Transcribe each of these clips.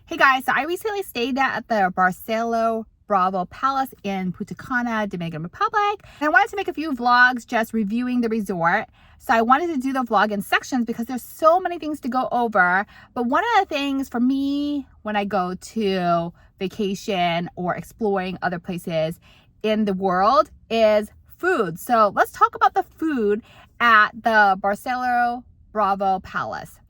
Hey guys, so I recently stayed at the Barcelo Bravo Palace in Punta Cana, Dominican Republic. And I wanted to make a few vlogs just reviewing the resort. So I wanted to do the vlog in sections because there's so many things to go over. But one of the things for me when I go to vacation or exploring other places in the world is food. So let's talk about the food at the Barcelo Bravo Palace.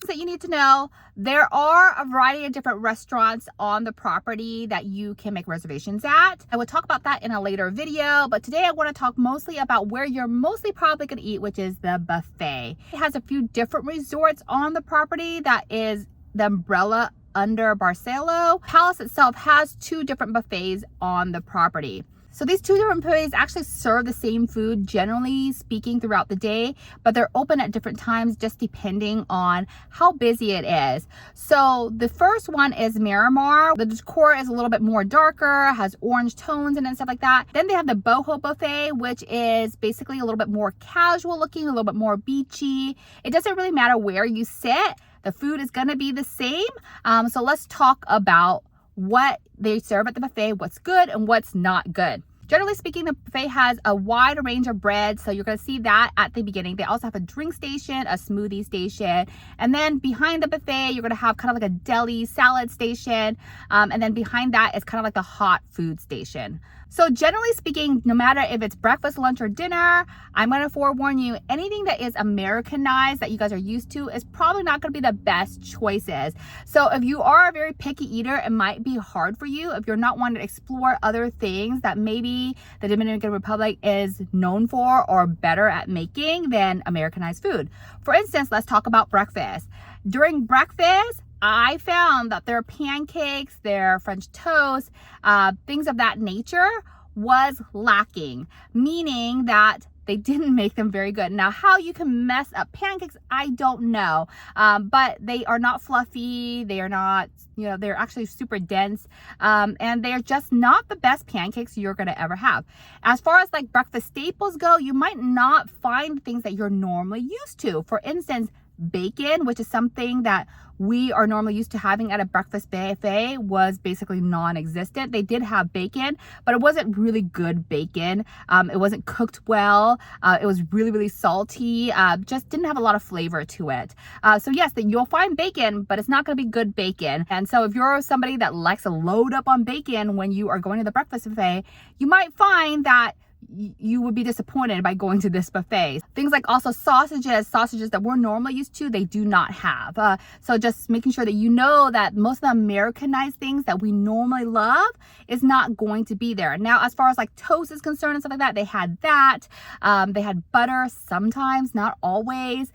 That you need to know, there are a variety of different restaurants on the property that you can make reservations at. I will talk about that in a later video, but today I want to talk mostly about where you're mostly probably going to eat, which is the buffet. It has a few different resorts on the property that is the umbrella under Barcelo. Palace itself has two different buffets on the property. So these two different buffets actually serve the same food, generally speaking, throughout the day, but they're open at different times just depending on how busy it is. So the first one is Miramar. The decor is a little bit more darker, has orange tones in it and stuff like that. Then they have the Boho Buffet, which is basically a little bit more casual looking, a little bit more beachy. It doesn't really matter where you sit. The food is going to be the same. So let's talk about what they serve at the buffet, what's good and what's not good. Generally speaking, the buffet has a wide range of breads, so you're going to see that at the beginning. They also have a drink station, a smoothie station, and then behind the buffet, you're going to have kind of like a deli salad station, and then behind that is kind of like the hot food station. So generally speaking, no matter if it's breakfast, lunch, or dinner, I'm going to forewarn you, anything that is Americanized that you guys are used to is probably not going to be the best choices. So if you are a very picky eater, it might be hard for you. If you're not wanting to explore other things that maybe the Dominican Republic is known for or better at making than Americanized food. For instance, let's talk about breakfast. During breakfast, I found that their pancakes, their French toast, things of that nature was lacking, meaning that they didn't make them very good. Now, how you can mess up pancakes, I don't know, but they are not fluffy. They are not, they're actually super dense, and they're just not the best pancakes you're going to ever have. As far as like breakfast staples go, you might not find things that you're normally used to. For instance, bacon, which is something that we are normally used to having at a breakfast buffet, was basically non-existent. They did have bacon, but it wasn't really good bacon. It wasn't cooked well. It was really, really salty. Just didn't have a lot of flavor to it. So yes, you'll find bacon, but it's not going to be good bacon. And so if you're somebody that likes to load up on bacon when you are going to the breakfast buffet, you might find that you would be disappointed by going to this buffet. Things like also sausages that we're normally used to, they do not have. So just making sure that you know that most of the Americanized things that we normally love is not going to be there. Now, as far as like toast is concerned and stuff like that, they had that. They had butter sometimes, not always.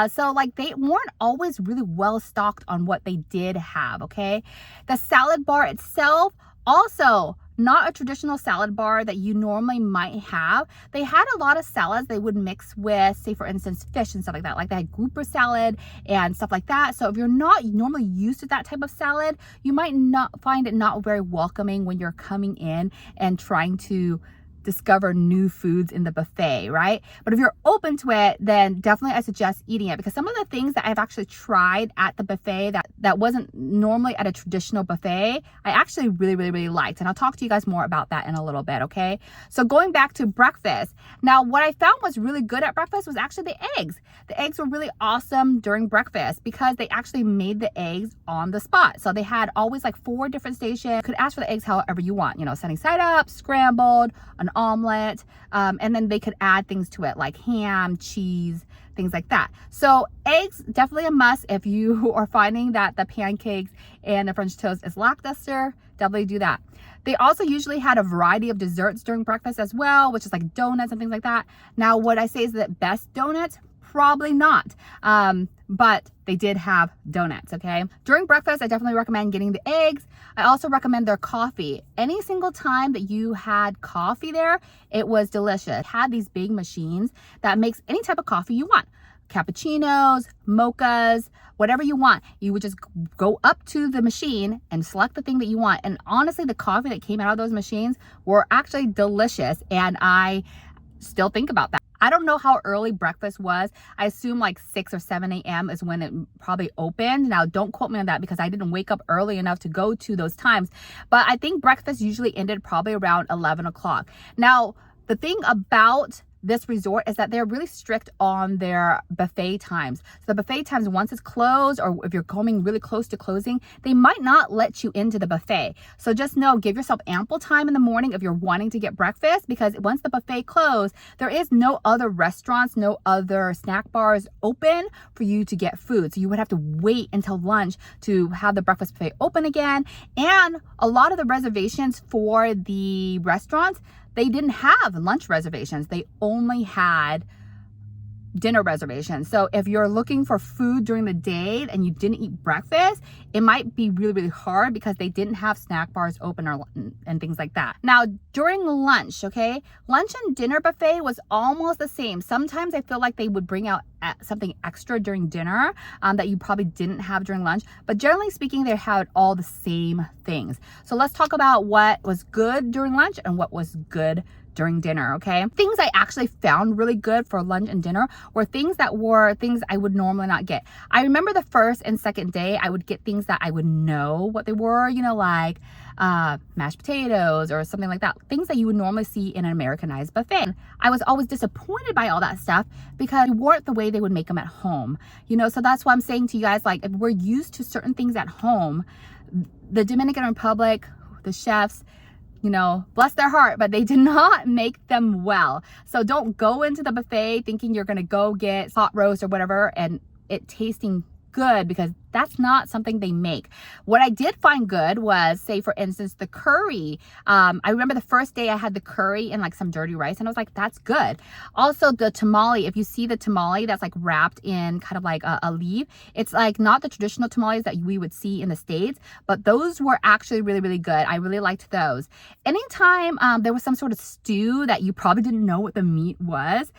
So like they weren't always really well stocked on what they did have, okay? The salad bar itself, also not a traditional salad bar that you normally might have. They had a lot of salads they would mix with, say for instance, fish and stuff like that. Like they had grouper salad and stuff like that. So if you're not normally used to that type of salad, you might not find it not very welcoming when you're coming in and trying to discover new foods in the buffet, right? But if you're open to it, then definitely I suggest eating it, because some of the things that I've actually tried at the buffet that wasn't normally at a traditional buffet, I actually really liked. And I'll talk to you guys more about that in a little bit, okay? So going back to breakfast. Now, what I found was really good at breakfast was actually the eggs. The eggs were really awesome during breakfast because they actually made the eggs on the spot. So they had always like 4 different stations. You could ask for the eggs however you want, sunny side up, scrambled, an omelet, and then they could add things to it like ham, cheese, things like that. So eggs, definitely a must if you are finding that the pancakes and the French toast is lackluster. Definitely do that. They also usually had a variety of desserts during breakfast as well, which is like donuts and things like that. Now, what I say is the best donuts? Probably not, but they did have donuts, okay? During breakfast, I definitely recommend getting the eggs. I also recommend their coffee. Any single time that you had coffee there, it was delicious. It had these big machines that makes any type of coffee you want. Cappuccinos, mochas, whatever you want. You would just go up to the machine and select the thing that you want. And honestly, the coffee that came out of those machines were actually delicious. And I still think about that. I don't know how early breakfast was. I assume like 6 or 7 a.m. is when it probably opened. Now, don't quote me on that because I didn't wake up early enough to go to those times. But I think breakfast usually ended probably around 11 o'clock. Now, the thing about this resort is that they're really strict on their buffet times. So the buffet times, once it's closed, or if you're coming really close to closing, they might not let you into the buffet. So just know, give yourself ample time in the morning if you're wanting to get breakfast, because once the buffet closed, there is no other restaurants, no other snack bars open for you to get food. So you would have to wait until lunch to have the breakfast buffet open again. And a lot of the reservations for the restaurants, they didn't have lunch reservations. They only had dinner reservations. So if you're looking for food during the day and you didn't eat breakfast, it might be really, really hard because they didn't have snack bars open and things like that. Now, during lunch, okay, lunch and dinner buffet was almost the same. Sometimes I feel like they would bring out something extra during dinner that you probably didn't have during lunch, but generally speaking, they had all the same things. So let's talk about what was good during lunch and what was good during dinner, okay? Things I actually found really good for lunch and dinner were things I would normally not get. I remember the first and second day, I would get things that I would know what they were, you know, like mashed potatoes or something like that. Things that you would normally see in an Americanized buffet. I was always disappointed by all that stuff because they weren't the way they would make them at home. You know, so that's why I'm saying to you guys, like, if we're used to certain things at home, the Dominican Republic, the chefs, you know, bless their heart, but they did not make them well. So don't go into the buffet thinking you're going to go get hot roast or whatever and it tasting good, because that's not something they make. What I did find good was, say for instance, the curry. I remember the first day I had the curry and like some dirty rice and I was like, that's good. Also the tamale, if you see the tamale that's like wrapped in kind of like a leaf, it's like not the traditional tamales that we would see in the States, but those were actually really, really good. I really liked those. Anytime there was some sort of stew that you probably didn't know what the meat was,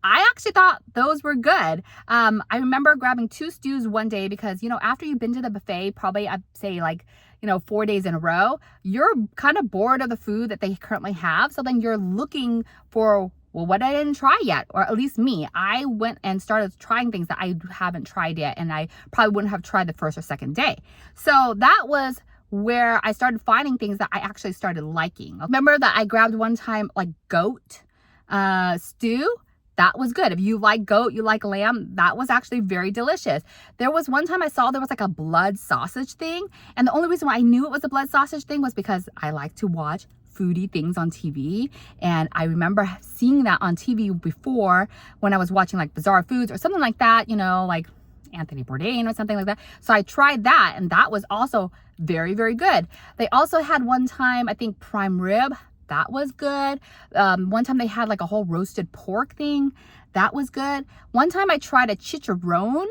I actually thought those were good. I remember grabbing 2 stews one day because, you know, after you've been to the buffet, probably I'd say like, you know, 4 days in a row, you're kind of bored of the food that they currently have. So then you're looking for, well, what I didn't try yet, or at least me. I went and started trying things that I haven't tried yet, and I probably wouldn't have tried the first or second day. So that was where I started finding things that I actually started liking. Remember that I grabbed one time like goat stew. That was good. If you like goat, you like lamb, that was actually very delicious. There was one time I saw there was like a blood sausage thing. And the only reason why I knew it was a blood sausage thing was because I like to watch foodie things on TV. And I remember seeing that on TV before when I was watching like Bizarre Foods or something like that, you know, like Anthony Bourdain or something like that. So I tried that and that was also very, very good. They also had one time, I think, prime rib. That was good. One time they had like a whole roasted pork thing. That was good. One time I tried a chicharron.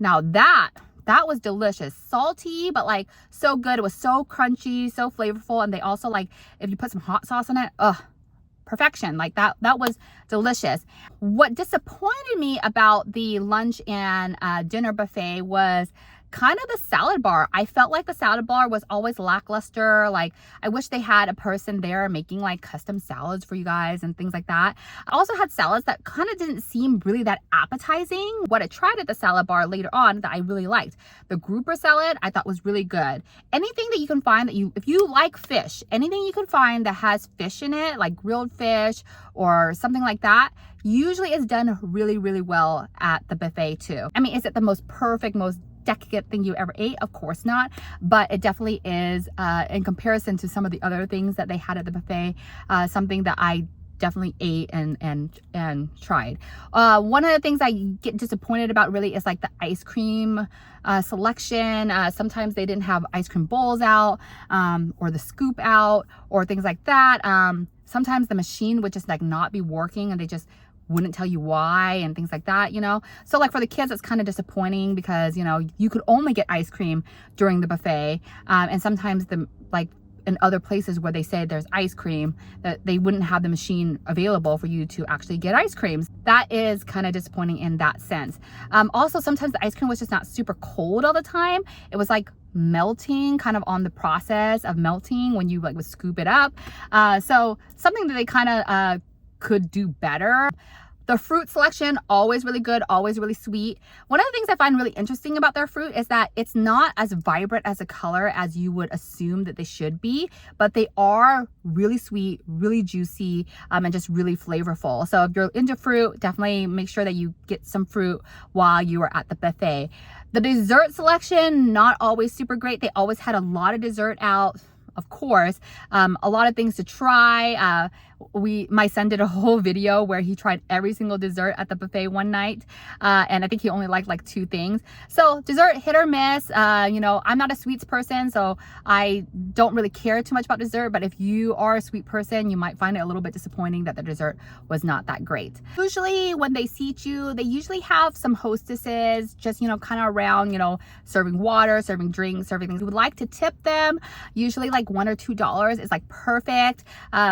Now that was delicious. Salty, but like so good. It was so crunchy, so flavorful. And they also, like, if you put some hot sauce on it, perfection. Like that was delicious. What disappointed me about the lunch and dinner buffet was kind of the salad bar. I felt like the salad bar was always lackluster. Like, I wish they had a person there making like custom salads for you guys and things like that. I also had salads that kind of didn't seem really that appetizing. What I tried at the salad bar later on that I really liked, the grouper salad, I thought was really good. Anything that you can find that if you like fish, anything you can find that has fish in it, like grilled fish or something like that, usually is done really, really well at the buffet too. I mean, is it the most perfect, most decadent thing you ever ate? Of course not, but it definitely is, in comparison to some of the other things that they had at the buffet, something that I definitely ate and tried. One of the things I get disappointed about really is like the ice cream selection. Sometimes they didn't have ice cream bowls out, or the scoop out, or things like that. Sometimes the machine would just like not be working and they just wouldn't tell you why and things like that, you know. So like for the kids, it's kind of disappointing because, you know, you could only get ice cream during the buffet, and sometimes like in other places where they say there's ice cream, that they wouldn't have the machine available for you to actually get ice creams. That is kind of disappointing in that sense. Also, sometimes the ice cream was just not super cold all the time. It was like melting, kind of on the process of melting when you like would scoop it up. So something that they kind of could do better. The fruit selection, always really good, always really sweet. One of the things I find really interesting about their fruit is that it's not as vibrant as a color as you would assume that they should be, but they are really sweet, really juicy, and just really flavorful. So if you're into fruit, definitely make sure that you get some fruit while you are at the buffet. The dessert selection, not always super great. They always had a lot of dessert out. Of course, a lot of things to try. My son did a whole video where he tried every single dessert at the buffet one night, and I think he only liked like 2 things. So dessert, hit or miss. You know, I'm not a sweets person, so I don't really care too much about dessert, but if you are a sweet person, you might find it a little bit disappointing that the dessert was not that great. Usually when they seat you, they usually have some hostesses just, you know, kind of around, you know, serving water, serving drinks, serving things. We would like to tip them. Usually like $1 or $2 is like perfect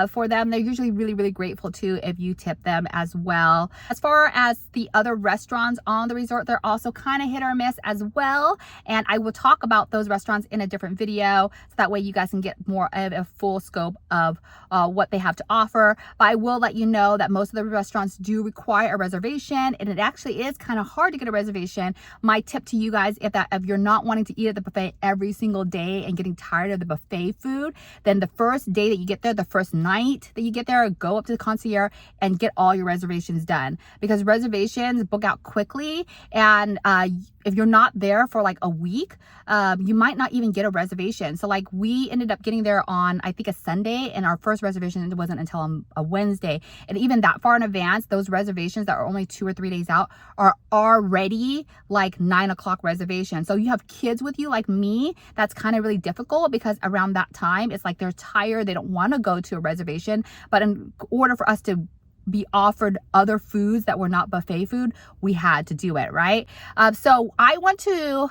for them. They're usually really grateful too if you tip them as well. As far as the other restaurants on the resort, they're also kind of hit or miss as well, and I will talk about those restaurants in a different video so that way you guys can get more of a full scope of what they have to offer. But I will let you know that most of the restaurants do require a reservation, and it actually is kind of hard to get a reservation. My tip to you guys, if you're not wanting to eat at the buffet every single day and getting tired of the buffet food, then the first day that you get there, the first night that you get there, go up to the concierge and get all your reservations done, because reservations book out quickly, and if you're not there for like a week, you might not even get a reservation. So like we ended up getting there on, I think, a Sunday, and our first reservation wasn't until a Wednesday. And even that far in advance, those reservations that are only 2 or 3 days out are already like 9 o'clock reservations. So you have kids with you like me, that's kind of really difficult, because around that time it's like they're tired, they don't want to go to a reservation, but in order for us to be offered other foods that were not buffet food, we had to do it, right? So I went to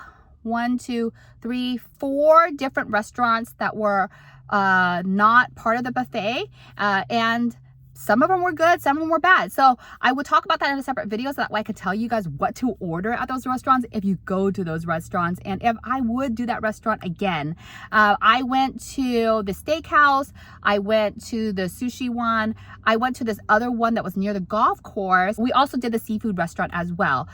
4 different restaurants that were not part of the buffet, and some of them were good, some of them were bad. So I would talk about that in a separate video, so that way I could tell you guys what to order at those restaurants if you go to those restaurants, and if I would do that restaurant again. I went to the steakhouse, I went to the sushi one, I went to this other one that was near the golf course. We also did the seafood restaurant as well.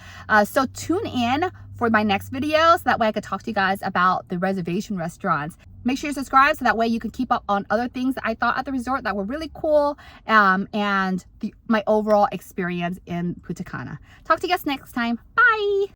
So tune in for my next video, so that way I could talk to you guys about the reservation restaurants. Make sure you subscribe so that way you can keep up on other things that I thought at the resort that were really cool, and my overall experience in Punta Cana. Talk to you guys next time. Bye.